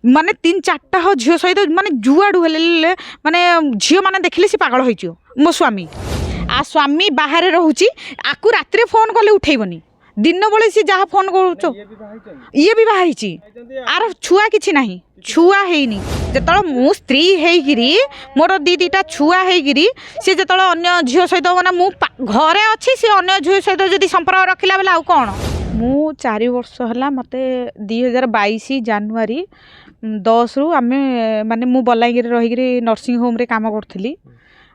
माने 3-4टा झील सहित माने जुआड़ू हेले माने झील मैंने देखिले सी पागल हो मो स्वामी आ स्वामी बाहर रोचे आकु रात फोन कले उठेबनी दिन बेले सी जहाँ फोन कर ये भी बाहरी आर छुआ किसी ना छुआ है जो मु स्त्री होगी मोर दीटा छुआ होगी सी जो अन्य झील सहित मैंने मु घरे अच्छी सी अन्य झील सहित जब संपर्क रखला बेले आउ कौन मु 4 वर्ष है मत 2022 जानुरी 10 रु आम माने मु बलांगीर रही नर्सिंग होम रे काम करी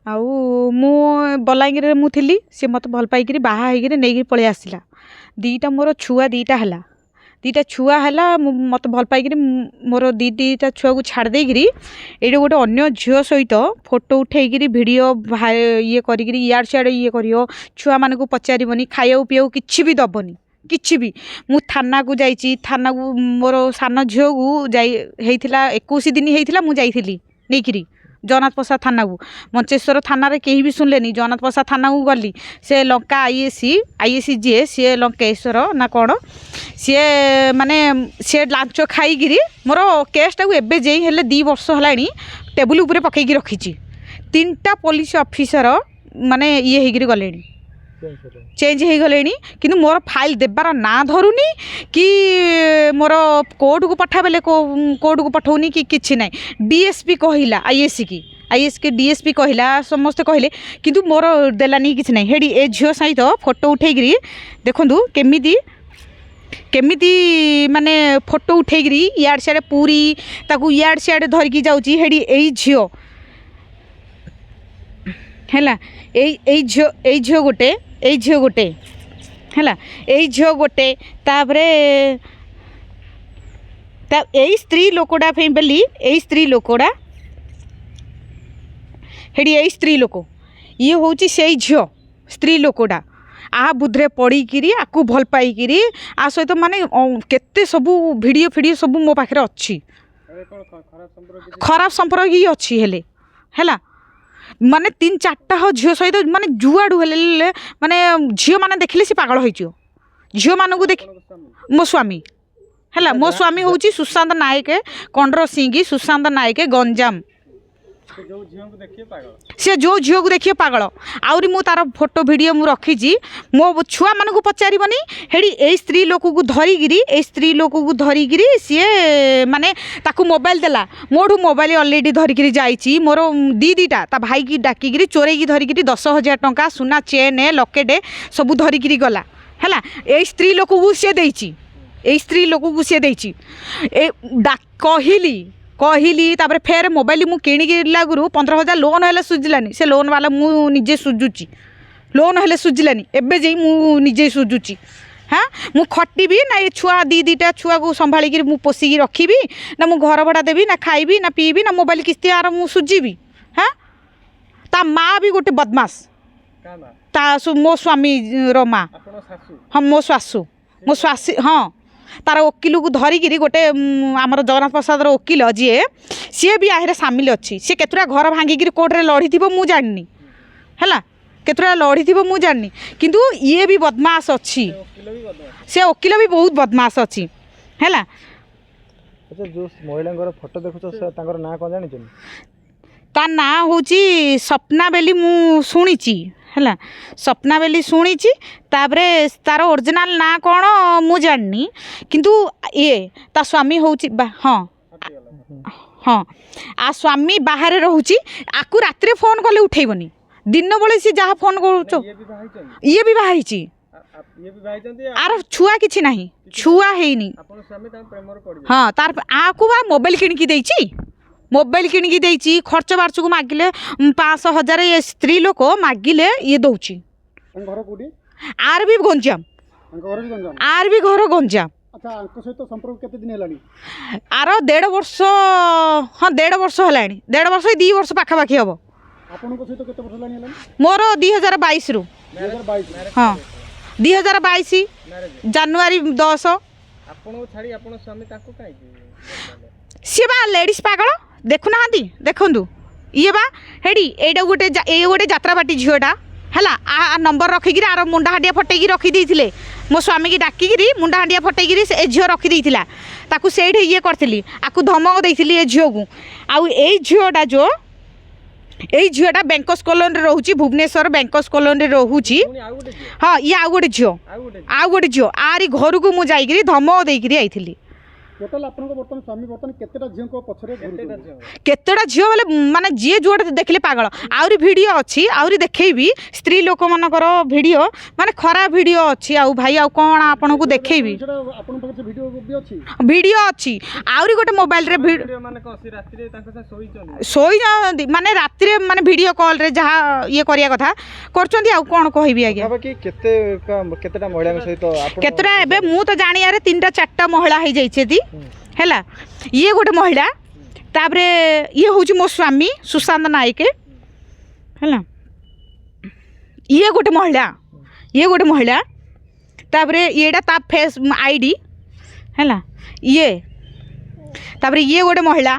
आउ मु बलांगीर मु थी सी मत भल पाई बाहा होगी नहीं पलि आसला दीटा मोर छुआ दीटा छुआ है मत भल पाई मोर दीटा छुआ को छाड़ देकरी ये गोटे अन्य झील सहित फोटो उठेकरी वीडियो ये करी इयाड़ सियाड़ ये कर छुआ मान को पचारबनी खाया पीया किसी भी दबनी किछि भी मु थाना को जाइछि थाना को मोर सान झील को जाई 21 दिन होता मु जाइली नहीं जगन्नाथ प्रसाद थाना को मंचेश्वर थाना रे कहीं भी सुनलेनी जगन्नाथ प्रसाद थाना को गली से लंका आईएसी जी सी लंकेश्वर ना कौन सी माने सी लांच खाई मोर केसटा को एवं जे हेले 2 वर्ष है टेबुल उपर पकईकि रखी 3टा पुलिस ऑफिसर माने ये होगी गले चेंज हो गले कि मोर फाइल देबार ना धरुनी कि मोर कोर्ट को पठाबेले कोर्ट को पठाऊनी कि किछि ना डीएसपी कहला आईएस की डीएसपी कहला समस्ते कहले किंतु मोर देलानी किछि ना हेडी ए झियो सहित फोटो उठेकरी देखंतु केमिति माने फोटो उठेकरी इयाड़ सियाड़ पूरी ताकू इयाड़ सियाड़ धरिकी जाउची हेडी एई झियो हैला एई झियो गोटे एई झियो गोटे हैला एई झियो गोटे तापरे एई स्त्री लोकड़ा फें बेली एई स्त्री लोकड़ा हेडी एई स्त्री लोक ये होची सेई झियो स्त्री लोकड़ा आ बुद्रे पड़ीकिरी आकु भल पाइकिरी आ सहित माने केते सबू वीडियो फीडियो सबू मो पाखरे अच्छी खराब संपर्क ही अच्छी हेले हैला माने 3-4टा झील सहित माने जुआड़ू हेले माने झील मैंने देखिले सी पागल हो झील मान को देख मो स्वामी है मो स्वामी हूँ सुशांत नायक कंडर सिंह सुशांत नायक गंजाम से जो झील को देखिए पागल आउरी मु तार फोटो वीडियो मु रखी मो छुआ मान को पचारबनी हेडी ए स्त्री लोक को धरिकी ए स्त्री लोक को धरिकी सी माने ताकू मोबाइल देला मोठू मोबाइल अलरेडी धरिकी जाइए मोर दीटा ता भाई की डाकिकी चोरेकी धरिकी 10,000 टंका सुना चेन लकेट सबू धरिकी गला है ए स्त्री लोक को सी देची ए स्त्री लोक को सी देची कहली तापर फेर मोबाइल मु किणिकी लागू 15,000 लोन है सुझलानी से लोन वाला मु निजे सुझुची लोन है सुझलानी एबे जे मु निजे सुझुची हाँ मु खटिबी ना ये छुआ दीटा छुआ को संभाली मु पोषिकी रखी ना मु घर भड़ा देवी ना खाइबी ना पीबी ना मोबाइल किस्ती आर मु सुझीबी हाँ ता माँ भी गोटे बदमाश ता मो स्वामी रो माँ हाँ मो स्वासी हाँ तार वकिल को धरिकी गोटे आमर जगन्नाथ प्रसाद वकिल जी सी भी आहरे सामिल अच्छी सी केतुरा घर भांगिकी कोर्टे लड़ी थी मु जानी है केतुरा लड़ी थी मु जानी किंतु ये भी बदमाश अच्छी से वकिल भी बहुत बदमाश अच्छी है जो महिला फोटो देखुच ना कौन जानी ता ना हूँ सपना बेली मु शुणी है सपना बेली शुणी तापरे तार ओरिजिनल ना कौन मु जानी किंतु ये ता स्वामी हूँ हाँ हाँ आ स्वामी बाहर रोचे आकु रात फोन कले उठेबनी दिन बेले सी जहाँ फोन कर ये भी बाहरी आर छुआ किसी ना छुआ है हाँ तार आकु बा मोबाइल किणिकी देची मोबाइल किणिकी देची खर्च बार्च को मागिले 500,000 ये स्त्री लोक मागिले ये दौची आर भी गंजाम आर भी घर गंजाम आर 1.5 वर्ष हाँ 1.5 वर्ष है 1.5 वर्ष 2 वर्ष पाखापाखि हम मोर 2022 रु हाँ 2022 जानुरी 10 सी बा लेडीज पागल देखुना देखु ये बा हेडी एटा गोटे जात्रा बाटी झीटा है आ नंबर रखिकी आर मुंडा हाटिया फटेकी रखी देते मो स्वामी की डाकिकी मुंडा हांडिया फटेकी ए झील रखीदेला ताकू से ये करी आपको धमक देती ए झील को आउ ए झीलटा जो यही झीलटा बैंकस कॉलोनी रोचे भुवनेश्वर बैंकस कॉलोनी रोचे हाँ ये आउ गोटे झील आरी घर को मुझे धमक देकर आई केतेटा झील बोले माने जी जो देखले पागल आउरी वीडियो अच्छी आउरी देखैबी स्त्री लोक मानकर वीडियो माने खराब वीडियो अच्छी आउ भाई आउ कौन आपन को देखैबी वीडियो अच्छी आउरी गोटे मोबाइल रे सोई जाती माने राति रे माने वीडियो कॉल रे जहाँ ये करिया कथा करछंती आउ कौन कहबी आज्ञा केतेटा महिला सहित केतेटा एबे मु तो जानिया रे 3टा 4टा महिला हो जाइछेती हैला ये गोटे महिला तापरे ये हूँ मो स्वामी सुशांत नायक हैला ये गोटे महिला तापरे येटा ता फेस आईडी हैला ये तापरे ये गोटे महिला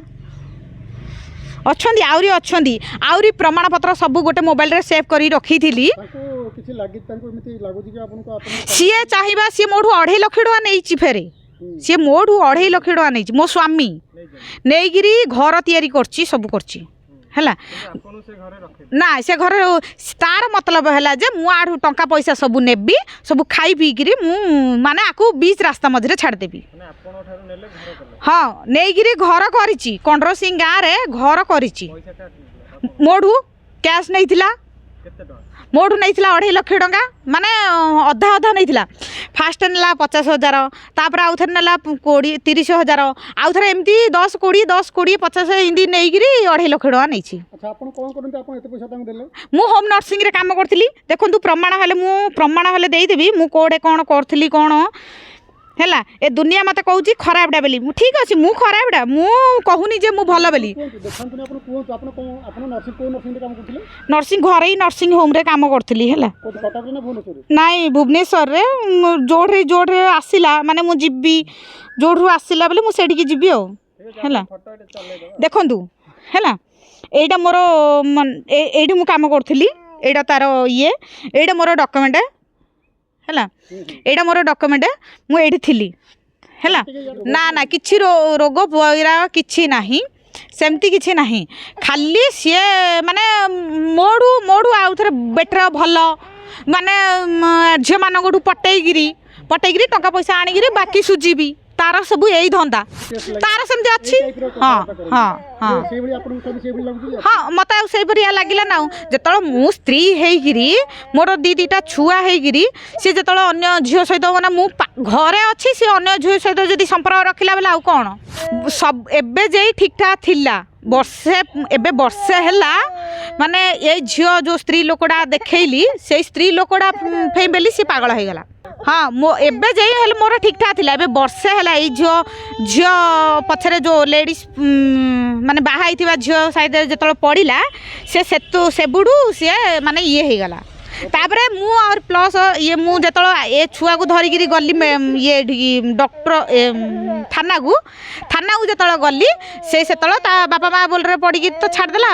अच्छी आउरी प्रमाण पत्र सब गोटे मोबाइल रे सेव करी रखी थी सीए चाहिए सी मोठू 2.5 लाख टका नहीं फेरे सी मोठू 2.5 लाख टका नहीं मो स्वामी नहींकि घर तैयारी करची सब करची हैला ना से घर तार मतलब है जे मु आठू टंका पैसा सब नेबी सब खाई पीकि मु माने आकू बीच रास्ता मझे छाड़देवी हाँ नहींकि घर करिची कंड्र सिंह गाँव रे घर करिची मोठू कैश नहीं थिला मोठू नहीं 2.5 लाख टका माने अधा अधा नहीं फास्ट नेला 50,000 तापर आउ थे नेला 30,000 आउ थे एमती 10 20 50 एमती नहीं 2.5 लाख टका नहीं मु होम नर्सिंग रे काम करथिली देखंतु प्रमाण हेले देदेवी मु कोडे कौन करथिली कौन हैला ए दुनिया मत कहूँ खराबटा बोली ठीक अच्छे मु खराबटा मु कहूनी जे मु भल बोली नर्सिंग घर ही नर्सिंग होम रे काम करथिली हैला नाई भुवनेश्वर रे जोड़े आसिला माने मु जिबी जोड़ू आसिला बोले मु सेठी जिबी आ हैला देखंतु हैला एटा मोर एठी मु काम करथिली एटा तार ये एटा मोर डॉक्यूमेंट हैला एटा मोर डॉक्यूमेंट मु एठी थिली हैला ना किछि रोग वगैरह किछि नाही सेमती किछि नाही खाली सी माने मोड़ू आउ थे बेटर भल माने झील मानू पटेगिरी टंका पैसा आनिकी बाकी सुझीबी तार सब यही धंदा तार सेमती अच्छी हाँ हाँ हाँ हाँ मत आईपरिया लगे ना जो मु स्त्री होगी मोर 2-2टा छुआ होगी सी जो अन्य झील सहित मैंने मु घरे अच्छी सी अन्य झील सहित जब संपर्क रखिला बेले आउ कौन सब एबे जे ठीक ठाक थिला वर्षे हैला माने ये झील जो स्त्री लोकटा देखली से स्त्री लोकटा फें बेली सी पागल हो गला हाँ मो एबे जे हेल मोर ठीक ठाक थिला एबे वर्षे हैला ए झील पछरे जो लेडीज माने बाहा हिथिबा झील साइड जतल पड़िला से बुडू से माने ये हो गला तापरे मु और प्लस ये मु जतल ए छुआ को धरिकी गली ये डॉक्टर थाना को जतल गली से ता बापा माँ बोल रे पड़ी तो छाड़देला।